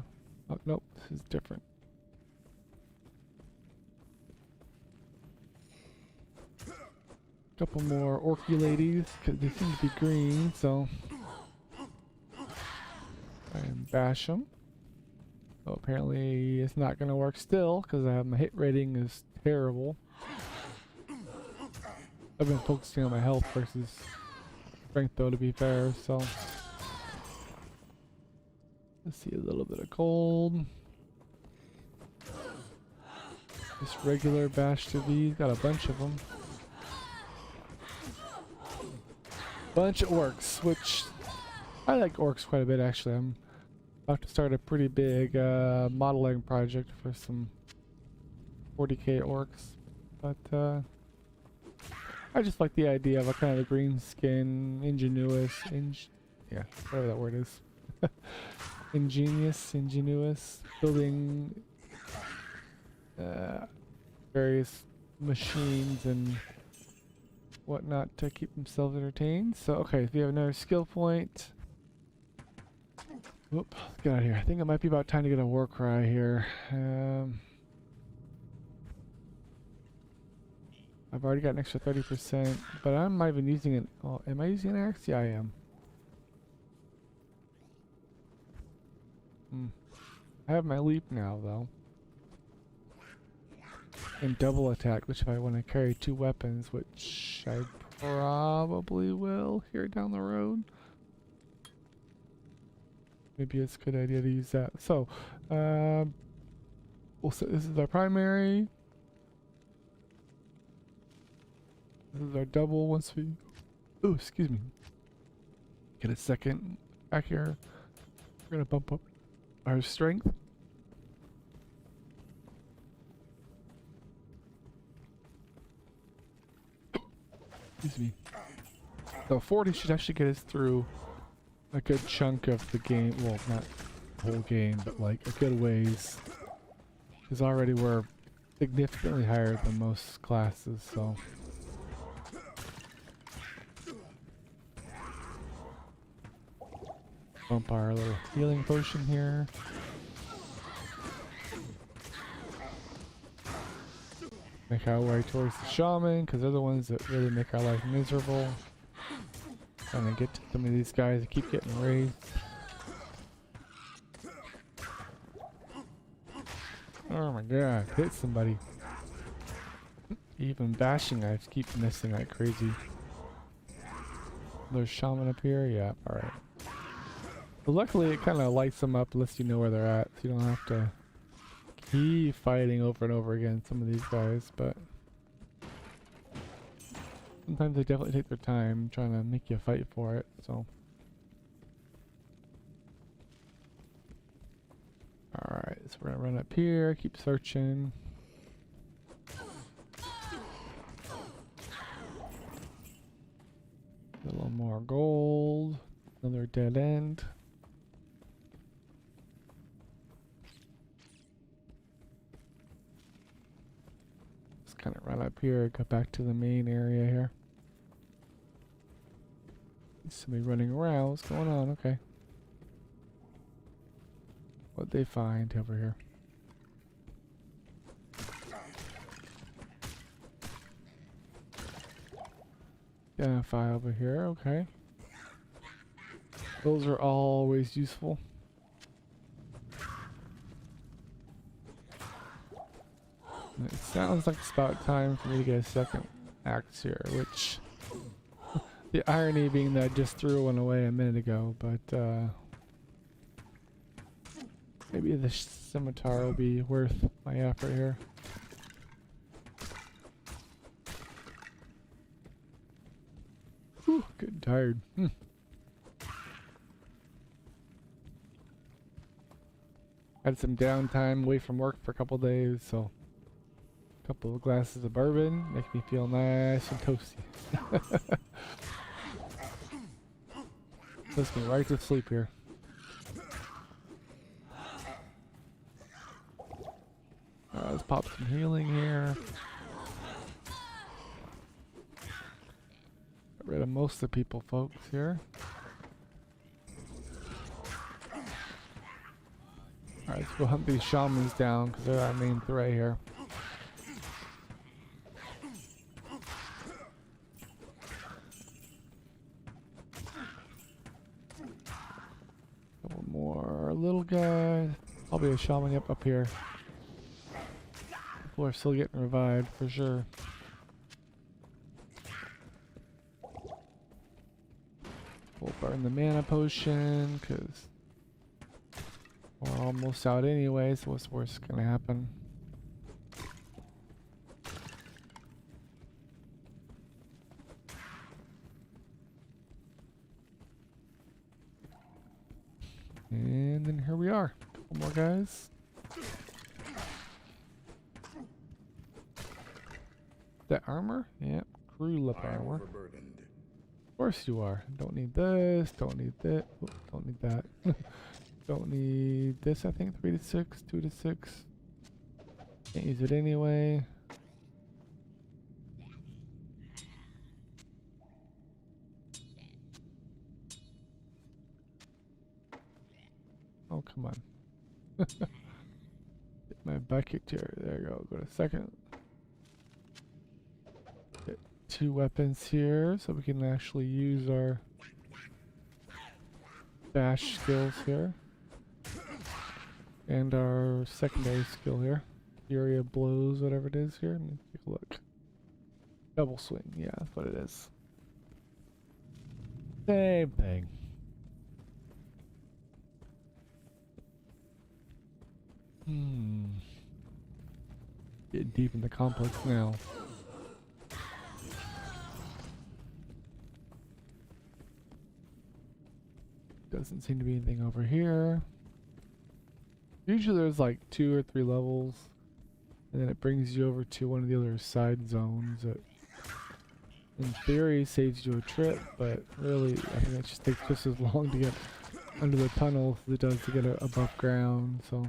Oh, nope, this is different. Couple more orky ladies, because they seem to be green, so. Try and bash them. Oh, apparently it's not going to work still, because my hit rating is terrible. I've been focusing on my health versus strength though, to be fair, so. Let's see, a little bit of gold. Just regular bash to these, got a bunch of them. Bunch of orcs, which I like orcs quite a bit actually. I'm about to start a pretty big modeling project for some 40k orcs, but I just like the idea of a kind of a green skin, ingenuous, yeah, whatever that word is. Ingenuous, building various machines and whatnot to keep themselves entertained. So, okay, so we have another skill point. Whoop, let's get out of here. I think it might be about time to get a war cry here. I've already got an extra 30%, but I'm not even using it. Oh, am I using an axe? Yeah, I am. I have my leap now, though. And double attack, which if I want to carry 2 weapons, which I probably will here down the road. Maybe it's a good idea to use that. So, this is our primary. This is our double once we... Oh, excuse me. Get a second back here. We're going to bump up our strength. Excuse me. So 40 should actually get us through a good chunk of the game. Well, not the whole game, but like a good ways. Because already we're significantly higher than most classes, so... Bump our little healing potion here. Make our way towards the shaman, because they're the ones that really make our life miserable. Trying to get to some of these guys that keep getting raised. Oh my god, hit somebody. Even bashing, I keep missing like crazy. There's shaman up here. Yeah. All right. But luckily, it kind of lights them up, lets you know where they're at, so you don't have to keep fighting over and over again. Some of these guys, but sometimes they definitely take their time trying to make you fight for it. So. Alright, so we're gonna run up here, keep searching. A little more gold. Another dead end. Just kind of run up here, go back to the main area here. Somebody running around, what's going on? Okay. What'd they find over here? Identify over here, okay. Those are always useful. And it sounds like it's about time for me to get a second axe here, which the irony being that I just threw one away a minute ago, but maybe the scimitar will be worth my effort here. Whew, getting tired. Had some downtime away from work for a couple days, so a couple of glasses of bourbon make me feel nice and toasty. Puts me right to sleep here. Let's pop some healing here. Get rid of most of the people, folks, here. Alright, let's go hunt these shamans down, because they're our main threat here. Couple more little guys. Probably a shaman up here. People are still getting revived, for sure. We'll burn the mana potion, because we're almost out anyway, so what's worse gonna happen? And then here we are. Couple more guys. That armor? Yep. Crew lip armor. Of course you are. Don't need this. Don't need that. Oops, don't need that. Don't need this, I think. 3 to 6, 2 to 6. Can't use it anyway. Oh, come on. Get my bucket here. There you go. Go to second. Get 2 weapons here so we can actually use our bash skills here. And our secondary skill here. Fury of blows, whatever it is here. Let me take a look. Double swing. Yeah, that's what it is. Same thing. Getting deep in the complex now. Doesn't seem to be anything over here. Usually there's like 2 or 3 levels, and then it brings you over to one of the other side zones that in theory saves you a trip, but really I think it just takes just as long to get under the tunnel as it does to get above ground, so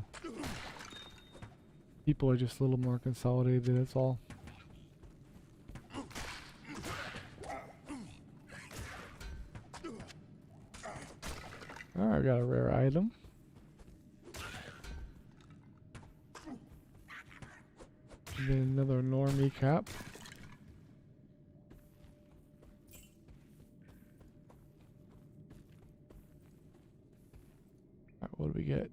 people are just a little more consolidated, that's all. Alright, I got a rare item. And then another normie cap. Alright, what do we get?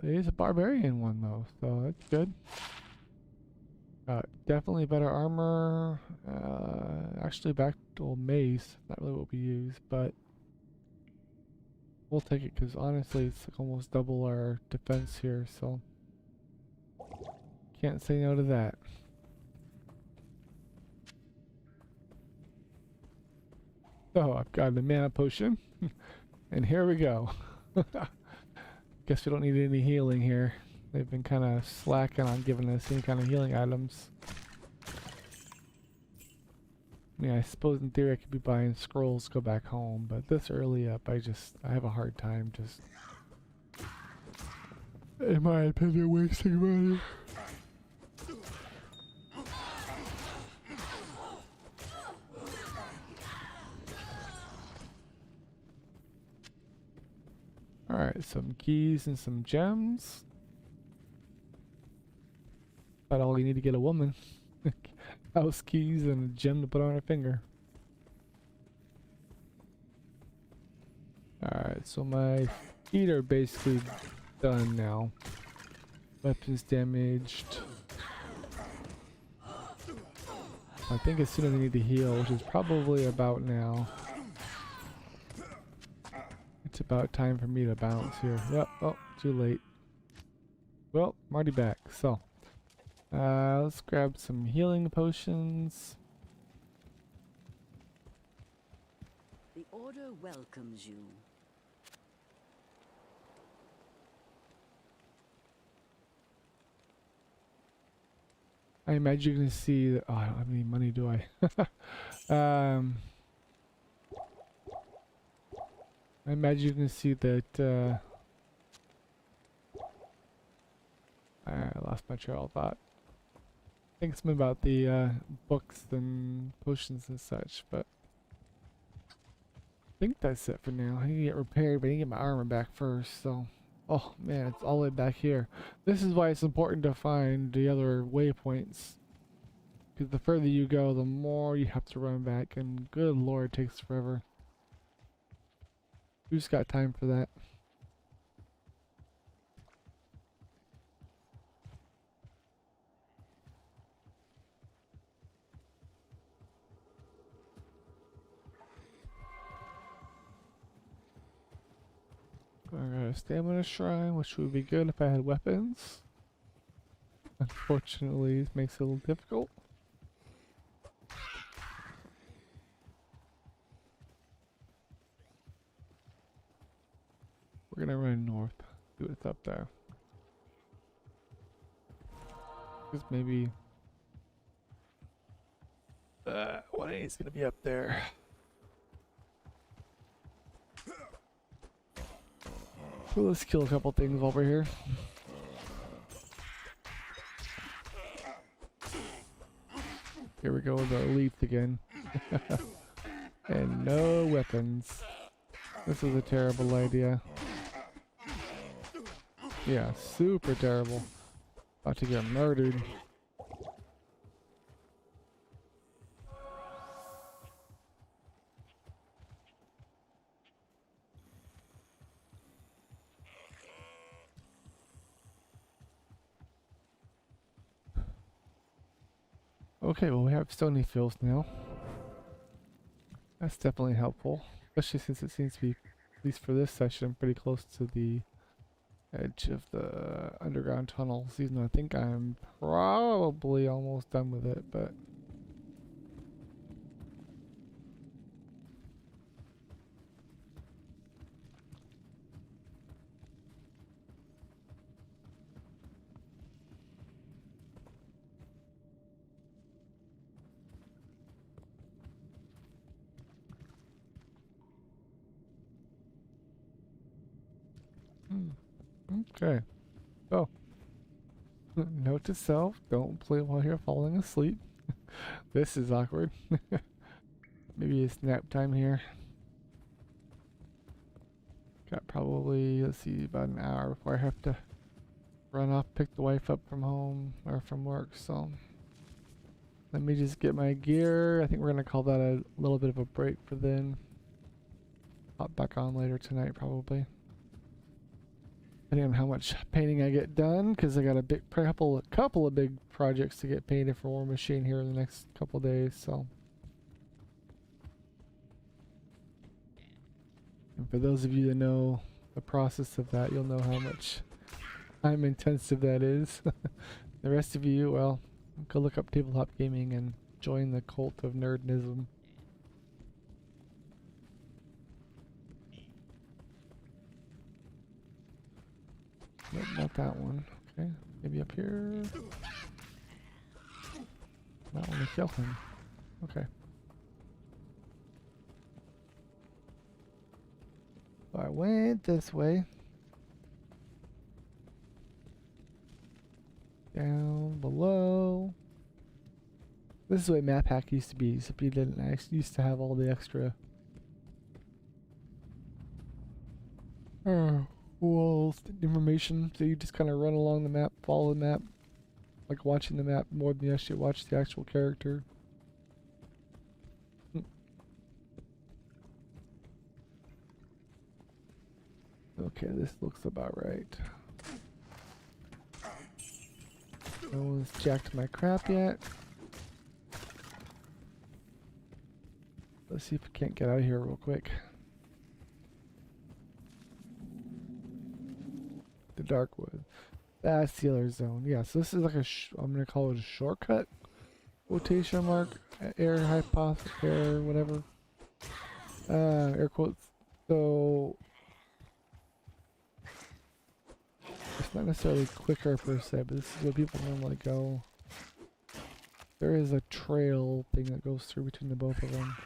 It is a barbarian one though, so that's good. Definitely better armor. actually back to mace. Not really what we use, but we'll take it because honestly, it's like almost double our defense here, so can't say no to that. So I've got a mana potion, and here we go. Guess we don't need any healing here. They've been kind of slacking on giving us any kind of healing items. Yeah, I suppose in theory I could be buying scrolls to go back home, but this early up, I have a hard time just, in my opinion, wasting money. Alright, some keys and some gems. About all you need to get a woman. House keys and a gem to put on her finger. Alright, so my feet are basically done now. Weapons damaged. I think as soon as I need to heal, which is probably about now. It's about time for me to bounce here. Yep, oh, too late. Well, I'm already back, so. Let's grab some healing potions. The Order welcomes you. I imagine you can see that. Oh, I don't have any money, do I? I imagine you can see that. I lost my trail of thought. I think something about the books and potions and such, but I think that's it for now. I need to get repaired, but I need to get my armor back first. So, oh man, it's all the way back here. This is why it's important to find the other waypoints, because the further you go, the more you have to run back, and good lord, it takes forever. Who's got time for that? I got a stamina shrine, which would be good if I had weapons. Unfortunately, it makes it a little difficult. We're gonna run north, see what's up there. Because maybe what is gonna be up there? Well, let's kill a couple things while we're here. Here we go with our elite again. And no weapons. This is a terrible idea. Yeah, super terrible. About to get murdered. Okay, well we have stony fields now. That's definitely helpful. Especially since it seems to be, at least for this session, pretty close to the edge of the underground tunnels, even though I think I'm probably almost done with it, but okay. So, note to self, don't play while you're falling asleep. This is awkward. Maybe it's nap time here. Got probably, let's see, about an hour before I have to run off, pick the wife up from home or from work, so let me just get my gear. I think we're gonna call that a little bit of a break for then. Hop back on later tonight probably. Depending on how much painting I get done, because I got a big couple of big projects to get painted for War Machine here in the next couple of days, so For those of you that know the process of that, you'll know how much time intensive that is. The rest of you, well, go look up tabletop gaming and join the cult of nerdism. Nope, not that one. Okay, maybe up here. Not want to kill him. Okay. So I went this way. Down below. This is the way map hack used to be, except you didn't actually used to have all the extra walls information, so you just kind of run along the map, follow the map, like watching the map more than you actually watch the actual character. Okay, this looks about right. No one's jacked my crap yet. Let's see if we can't get out of here real quick. The Darkwood. That's the other zone. Yeah, so this is like a, I'm going to call it a shortcut. Quotation mark. Air hypothesis. Air whatever. Air quotes. So it's not necessarily quicker per se, but this is where people normally go. There is a trail thing that goes through between the both of them.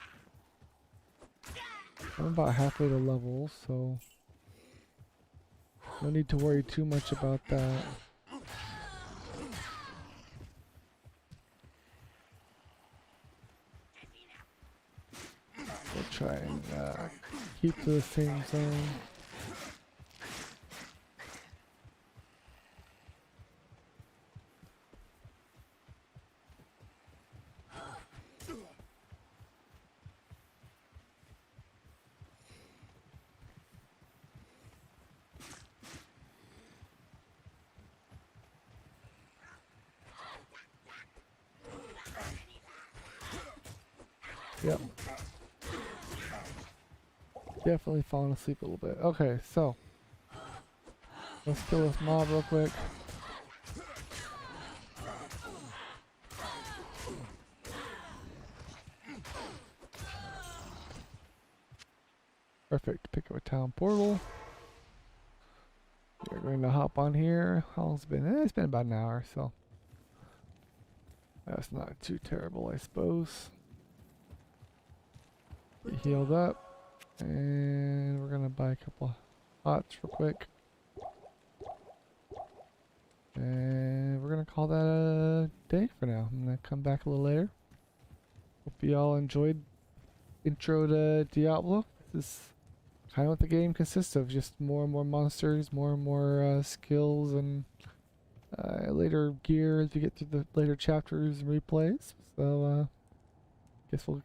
I'm about halfway to level, so no need to worry too much about that. We'll try and keep to the same zone. Yep. Definitely falling asleep a little bit. Okay, so let's kill this mob real quick. Perfect. Pick up a town portal. We're going to hop on here. How long's it been? It's been about an hour, so that's not too terrible, I suppose. Get healed up. And we're gonna buy a couple of pots real quick. And we're gonna call that a day for now. I'm gonna come back a little later. Hope you all enjoyed intro to Diablo. This is kind of what the game consists of. Just more and more monsters, more and more skills, and later gear as we get through the later chapters and replays. So guess we'll